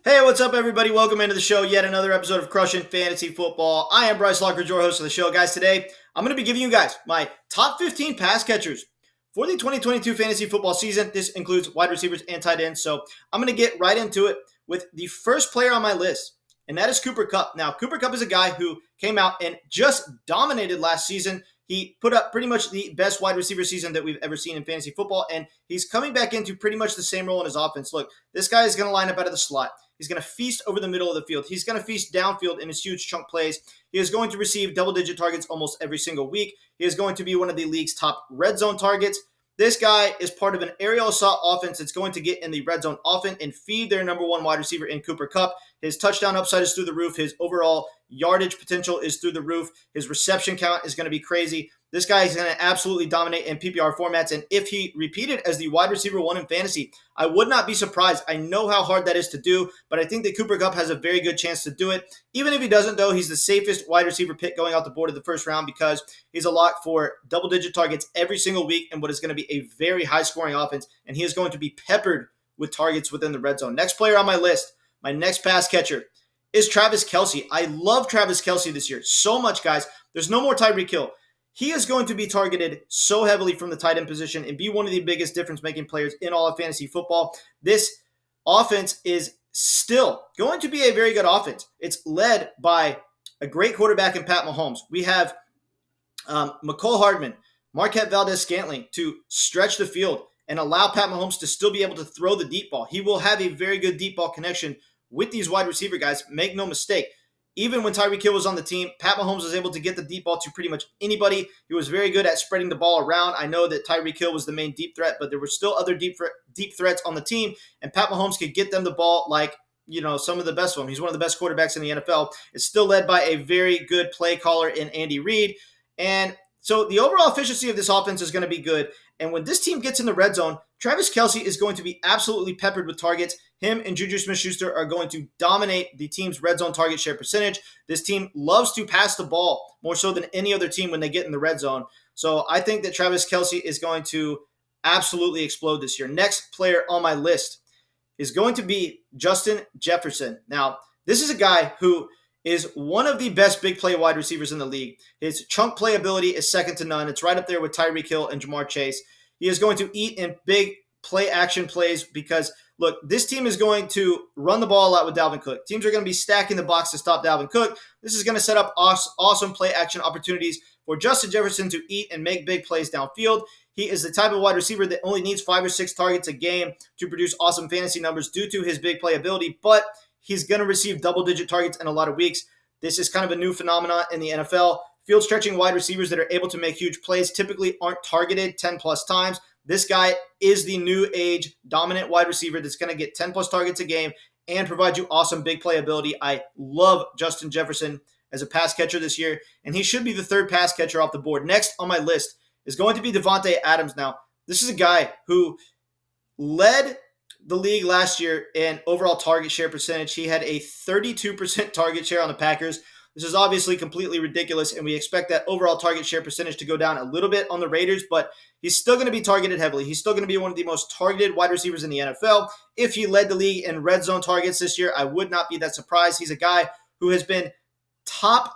Hey, what's up, everybody? Welcome into the show. Yet another episode of Crushing Fantasy Football. I am Bryce Lockridge, your host of the show. Guys, today I'm going to be giving you guys my top 15 pass catchers for the 2022 fantasy football season. This includes wide receivers and tight ends. So I'm going to get right into it with the first player on my list, and that is Cooper Kupp. Now, Cooper Kupp is a guy who came out and just dominated last season. He put up pretty much the best wide receiver season that we've ever seen in fantasy football, and he's coming back into pretty much the same role in his offense. Look, this guy is going to line up out of the slot. He's going to feast over the middle of the field. He's going to feast downfield in his huge chunk plays. He is going to receive double-digit targets almost every single week. He is going to be one of the league's top red zone targets. This guy is part of an aerial assault offense that's going to get in the red zone often and feed their number one wide receiver in Cooper Kupp. His touchdown upside is through the roof. His overall yardage potential is through the roof. His reception count is going to be crazy. This guy is going to absolutely dominate in PPR formats, and if he repeated as the wide receiver one in fantasy, I would not be surprised. I know how hard that is to do, but I think that Cooper Kupp has a very good chance to do it. Even if he doesn't, though, he's the safest wide receiver pick going out the board of the first round because he's a lock for double-digit targets every single week in what is going to be a very high-scoring offense, and he is going to be peppered with targets within the red zone. Next player on my list, my next pass catcher, is Travis Kelce. I love Travis Kelce this year so much, guys. There's no more Tyreek Hill. He is going to be targeted so heavily from the tight end position and be one of the biggest difference-making players in all of fantasy football. This offense is still going to be a very good offense. It's led by a great quarterback in Pat Mahomes. We have McCole Hardman, Marquette Valdez-Scantling to stretch the field and allow Pat Mahomes to still be able to throw the deep ball. He will have a very good deep ball connection with these wide receiver guys. Make no mistake. Even when Tyreek Hill was on the team, Pat Mahomes was able to get the deep ball to pretty much anybody. He was very good at spreading the ball around. I know that Tyreek Hill was the main deep threat, but there were still other deep threats on the team, and Pat Mahomes could get them the ball like, some of the best of them. He's one of the best quarterbacks in the NFL. It's still led by a very good play caller in Andy Reid. And so the overall efficiency of this offense is going to be good. And when this team gets in the red zone, Travis Kelce is going to be absolutely peppered with targets. Him and Juju Smith-Schuster are going to dominate the team's red zone target share percentage. This team loves to pass the ball more so than any other team when they get in the red zone. So I think that Travis Kelce is going to absolutely explode this year. Next player on my list is going to be Justin Jefferson. Now, this is a guy who is one of the best big play wide receivers in the league. His chunk playability is second to none. It's right up there with Tyreek Hill and JaMarr Chase. He is going to eat in big play action plays because, look, this team is going to run the ball a lot with Dalvin Cook. Teams are going to be stacking the box to stop Dalvin Cook. This is going to set up awesome play action opportunities for Justin Jefferson to eat and make big plays downfield. He is the type of wide receiver that only needs 5 or 6 targets a game to produce awesome fantasy numbers due to his big playability, but he's going to receive double-digit targets in a lot of weeks. This is kind of a new phenomenon in the NFL. Field-stretching wide receivers that are able to make huge plays typically aren't targeted 10-plus times. This guy is the new age dominant wide receiver that's going to get 10-plus targets a game and provide you awesome big playability. I love Justin Jefferson as a pass catcher this year, and he should be the third pass catcher off the board. Next on my list is going to be Davante Adams. Now, this is a guy who led the league last year in overall target share percentage. He had a 32% target share on the Packers. This is obviously completely ridiculous, and we expect that overall target share percentage to go down a little bit on the Raiders, but he's still going to be targeted heavily. He's still going to be one of the most targeted wide receivers in the NFL. If he led the league in red zone targets this year, I would not be that surprised. He's a guy who has been top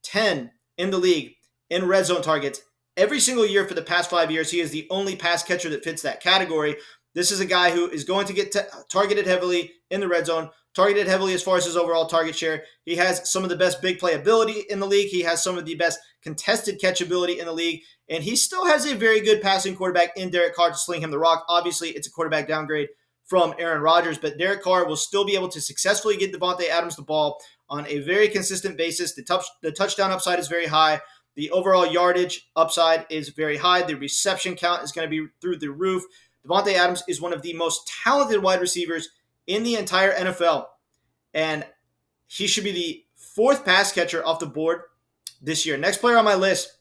10 in the league in red zone targets every single year for the past 5 years. He is the only pass catcher that fits that category. This is a guy who is going to get targeted heavily in the red zone, targeted heavily as far as his overall target share. He has some of the best big playability in the league. He has some of the best contested catchability in the league. And he still has a very good passing quarterback in Derek Carr to sling him the rock. Obviously, it's a quarterback downgrade from Aaron Rodgers, but Derek Carr will still be able to successfully get Davante Adams the ball on a very consistent basis. The touchdown upside is very high. The overall yardage upside is very high. The reception count is going to be through the roof. Davante Adams is one of the most talented wide receivers in the entire NFL, and he should be the fourth pass catcher off the board this year. Next player on my list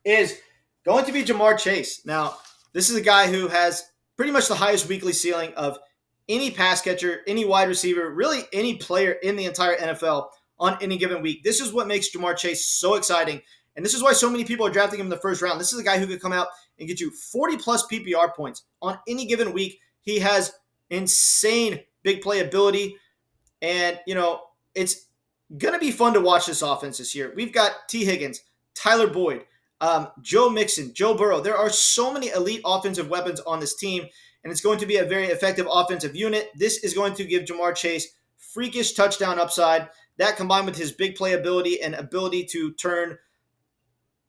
is going to be JaMarr Chase. Now, this is a guy who has pretty much the highest weekly ceiling of any pass catcher, any wide receiver, really any player in the entire NFL on any given week. This is what makes JaMarr Chase so exciting, and this is why so many people are drafting him in the first round. This is a guy who could come out and get you 40-plus PPR points on any given week. He has insane big playability. And, it's going to be fun to watch this offense this year. We've got T. Higgins, Tyler Boyd, Joe Mixon, Joe Burrow. There are so many elite offensive weapons on this team, and it's going to be a very effective offensive unit. This is going to give JaMarr Chase freakish touchdown upside. That combined with his big play ability and ability to turn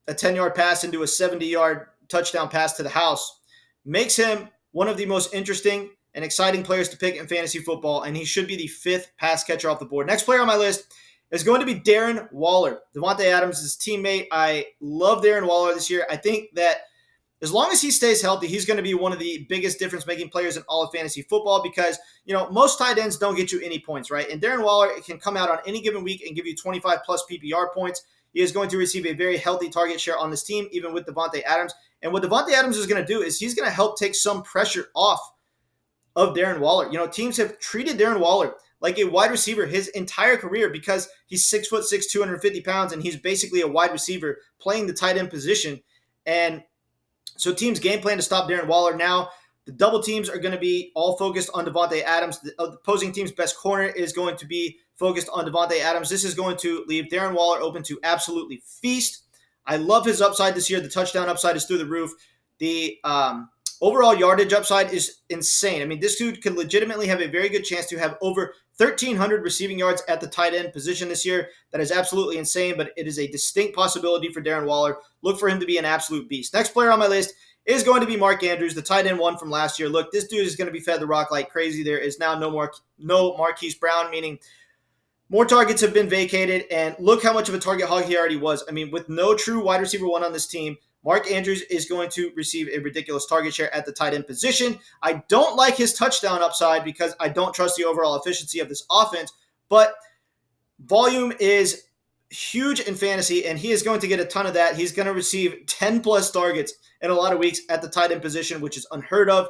a 10-yard pass into a 70-yard touchdown pass to the house makes him one of the most interesting and exciting players to pick in fantasy football, and he should be the 5th pass catcher off the board. Next player on my list is going to be Darren Waller, Davante Adams' teammate. I love Darren Waller this year. I think that as long as he stays healthy, he's going to be one of the biggest difference-making players in all of fantasy football because, most tight ends don't get you any points, right? And Darren Waller can come out on any given week and give you 25-plus PPR points. He is going to receive a very healthy target share on this team, even with Davante Adams. And what Davante Adams is going to do is he's going to help take some pressure off of Darren Waller. Teams have treated Darren Waller like a wide receiver his entire career because he's 6'6", 250 pounds, and he's basically a wide receiver playing the tight end position. And so teams game plan to stop Darren Waller. Now, the double teams are going to be all focused on Davante Adams. The opposing team's best corner is going to be focused on Davante Adams. This is going to leave Darren Waller open to absolutely feast. I love his upside this year. The touchdown upside is through the roof. The overall yardage upside is insane. I mean, this dude could legitimately have a very good chance to have over 1,300 receiving yards at the tight end position this year. That is absolutely insane, but it is a distinct possibility for Darren Waller. Look for him to be an absolute beast. Next player on my list is going to be Mark Andrews, the tight end one from last year. Look, this dude is going to be fed the rock like crazy. There is now no Marquise Brown, meaning more targets have been vacated, and look how much of a target hog he already was. I mean, with no true wide receiver one on this team, Mark Andrews is going to receive a ridiculous target share at the tight end position. I don't like his touchdown upside because I don't trust the overall efficiency of this offense, but volume is huge in fantasy, and he is going to get a ton of that. He's going to receive 10-plus targets in a lot of weeks at the tight end position, which is unheard of.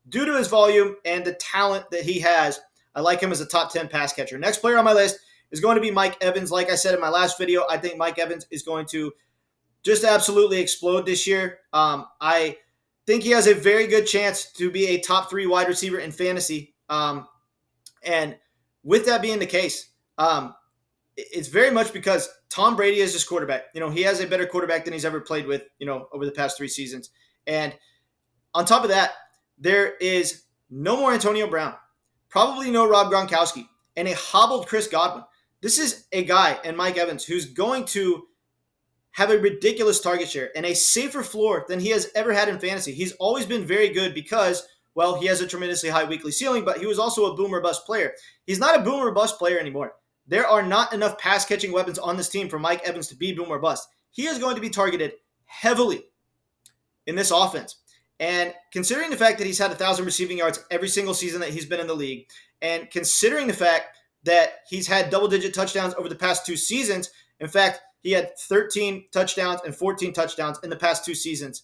Due to his volume and the talent that he has, I like him as a top 10 pass catcher. Next player on my list is going to be Mike Evans. Like I said in my last video, I think Mike Evans is going to just absolutely explode this year. I think he has a very good chance to be a top 3 wide receiver in fantasy. And with that being the case, it's very much because Tom Brady is his quarterback. He has a better quarterback than he's ever played with, over the past 3 seasons. And on top of that, there is no more Antonio Brown, probably no Rob Gronkowski, and a hobbled Chris Godwin. This is a guy, and Mike Evans, who's going to have a ridiculous target share and a safer floor than he has ever had in fantasy. He's always been very good because, well, he has a tremendously high weekly ceiling, but he was also a boomer bust player. He's not a boomer bust player anymore. There are not enough pass-catching weapons on this team for Mike Evans to be boomer bust. He is going to be targeted heavily in this offense. And considering the fact that he's had 1,000 receiving yards every single season that he's been in the league, and considering the fact that he's had double-digit touchdowns over the past 2 seasons, in fact, he had 13 touchdowns and 14 touchdowns in the past 2 seasons.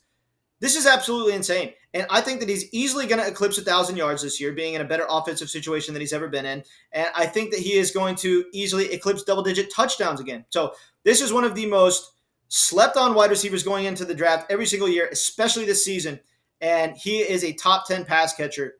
This is absolutely insane. And I think that he's easily going to eclipse 1,000 yards this year, being in a better offensive situation than he's ever been in. And I think that he is going to easily eclipse double-digit touchdowns again. So this is one of the most slept-on wide receivers going into the draft every single year, especially this season. And he is a top 10 pass catcher.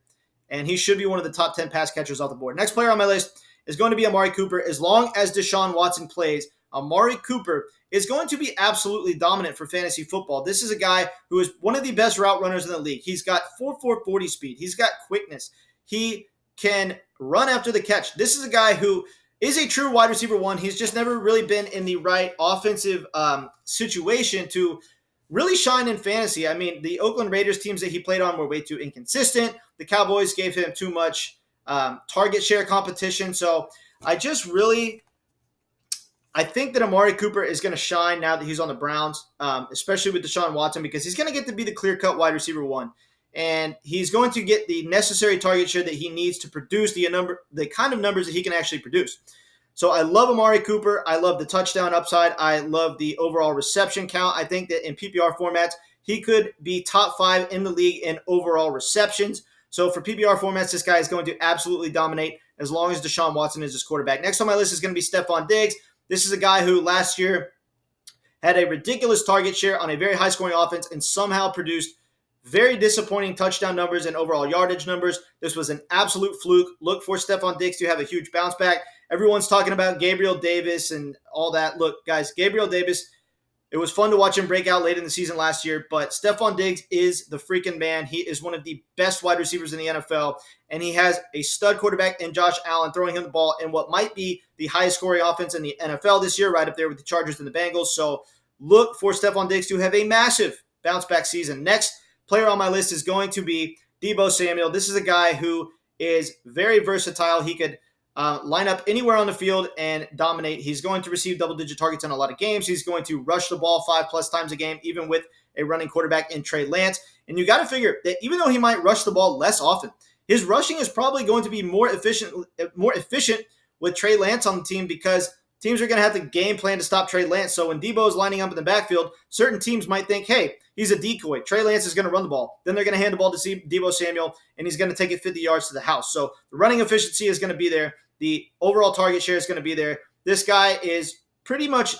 And he should be one of the top 10 pass catchers off the board. Next player on my list is going to be Amari Cooper. As long as Deshaun Watson plays, Amari Cooper is going to be absolutely dominant for fantasy football. This is a guy who is one of the best route runners in the league. He's got 4.4 40 speed. He's got quickness. He can run after the catch. This is a guy who is a true wide receiver one. He's just never really been in the right offensive situation to really shine in fantasy. I mean, the Oakland Raiders teams that he played on were way too inconsistent. The Cowboys gave him too much target share competition. So I think that Amari Cooper is going to shine now that he's on the Browns, especially with Deshaun Watson, because he's going to get to be the clear-cut wide receiver one. And he's going to get the necessary target share that he needs to produce the kind of numbers that he can actually produce. So I love Amari Cooper. I love the touchdown upside. I love the overall reception count. I think that in PPR formats, he could be top 5 in the league in overall receptions. So for PPR formats, this guy is going to absolutely dominate as long as Deshaun Watson is his quarterback. Next on my list is going to be Stefon Diggs. This is a guy who last year had a ridiculous target share on a very high-scoring offense and somehow produced very disappointing touchdown numbers and overall yardage numbers. This was an absolute fluke. Look for Stefon Diggs to have a huge bounce back. Everyone's talking about Gabriel Davis and all that. Look, guys, Gabriel Davis, it was fun to watch him break out late in the season last year, but Stefon Diggs is the freaking man. He is one of the best wide receivers in the NFL, and he has a stud quarterback in Josh Allen throwing him the ball in what might be the highest scoring offense in the NFL this year, right up there with the Chargers and the Bengals. So look for Stefon Diggs to have a massive bounce back season. Next player on my list is going to be Deebo Samuel. This is a guy who is very versatile. He could line up anywhere on the field and dominate. He's going to receive double-digit targets in a lot of games. He's going to rush the ball 5+ times a game, even with a running quarterback in Trey Lance. And you got to figure that even though he might rush the ball less often, his rushing is probably going to be more efficient with Trey Lance on the team, because teams are going to have the game plan to stop Trey Lance. So when Deebo is lining up in the backfield, certain teams might think, hey, he's a decoy. Trey Lance is going to run the ball. Then they're going to hand the ball to Deebo Samuel, and he's going to take it 50 yards to the house. So the running efficiency is going to be there. The overall target share is going to be there. This guy is pretty much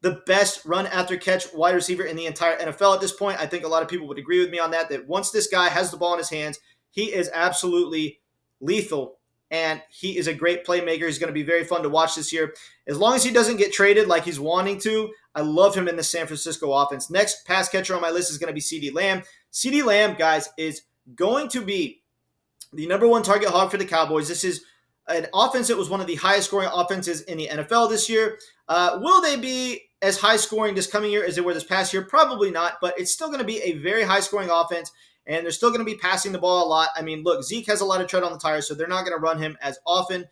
the best run-after-catch wide receiver in the entire NFL at this point. I think a lot of people would agree with me on that once this guy has the ball in his hands, he is absolutely lethal, and he is a great playmaker. He's going to be very fun to watch this year. As long as he doesn't get traded like he's wanting to, I love him in the San Francisco offense. Next pass catcher on my list is going to be CeeDee Lamb. CeeDee Lamb, guys, is going to be the number one target hog for the Cowboys. This is an offense that was one of the highest scoring offenses in the NFL this year. Will they be as high scoring this coming year as they were this past year? Probably not, but it's still going to be a very high scoring offense, and they're still going to be passing the ball a lot. I mean, look, Zeke has a lot of tread on the tires, so they're not going to run him as often.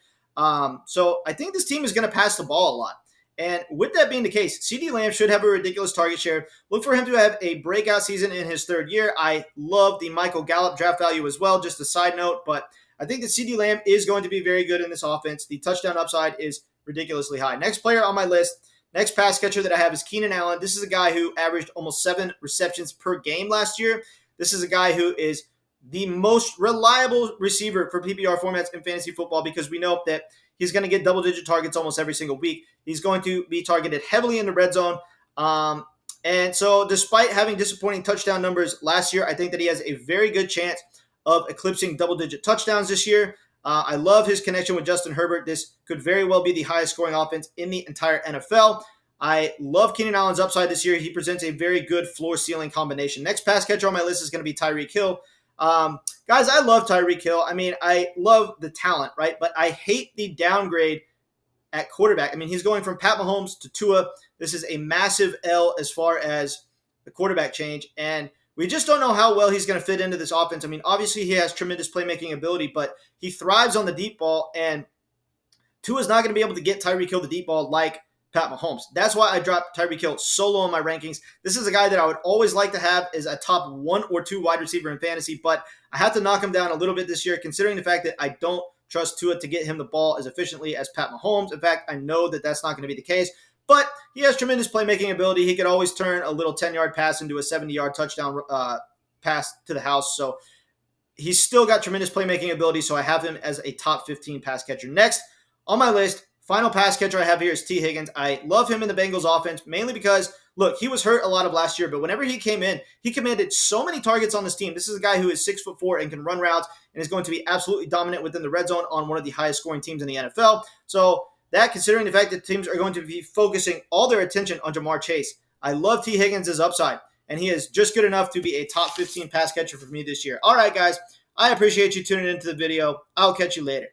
So I think this team is going to pass the ball a lot. And with that being the case, CeeDee Lamb should have a ridiculous target share. Look for him to have a breakout season in his third year. I love the Michael Gallup draft value as well, just a side note, but I think that CeeDee Lamb is going to be very good in this offense. The touchdown upside is ridiculously high. Next player on my list, next pass catcher that I have is Keenan Allen. This is a guy who averaged almost 7 receptions per game last year. This is a guy who is the most reliable receiver for PPR formats in fantasy football, because we know that he's going to get double-digit targets almost every single week. He's going to be targeted heavily in the red zone. And so despite having disappointing touchdown numbers last year, I think that he has a very good chance of eclipsing double-digit touchdowns this year. I love his connection with Justin Herbert. This could very well be the highest scoring offense in the entire NFL. I love Keenan Allen's upside this year. He presents a very good floor-ceiling combination. Next pass catcher on my list is going to be Tyreek Hill. Guys, I love Tyreek Hill. I mean, I love the talent, right? But I hate the downgrade at quarterback. I mean, he's going from Pat Mahomes to Tua. This is a massive L as far as the quarterback change, and we just don't know how well he's going to fit into this offense. I mean, obviously he has tremendous playmaking ability, but he thrives on the deep ball, and Tua's not going to be able to get Tyreek Hill the deep ball like Pat Mahomes. That's why I dropped Tyreek Hill so low in my rankings. This is a guy that I would always like to have as a top 1 or 2 wide receiver in fantasy, but I have to knock him down a little bit this year, considering the fact that I don't trust Tua to get him the ball as efficiently as Pat Mahomes. In fact, I know that that's not going to be the case. But he has tremendous playmaking ability. He could always turn a little 10-yard pass into a 70-yard touchdown pass to the house. So he's still got tremendous playmaking ability, so I have him as a top 15 pass catcher. Next on my list, final pass catcher I have here is T. Higgins. I love him in the Bengals offense, mainly because, look, he was hurt a lot of last year, but whenever he came in, he commanded so many targets on this team. This is a guy who is 6'4" and can run routes and is going to be absolutely dominant within the red zone on one of the highest scoring teams in the NFL. So that, considering the fact that teams are going to be focusing all their attention on JaMarr Chase, I love T. Higgins' upside, and he is just good enough to be a top 15 pass catcher for me this year. All right, guys, I appreciate you tuning into the video. I'll catch you later.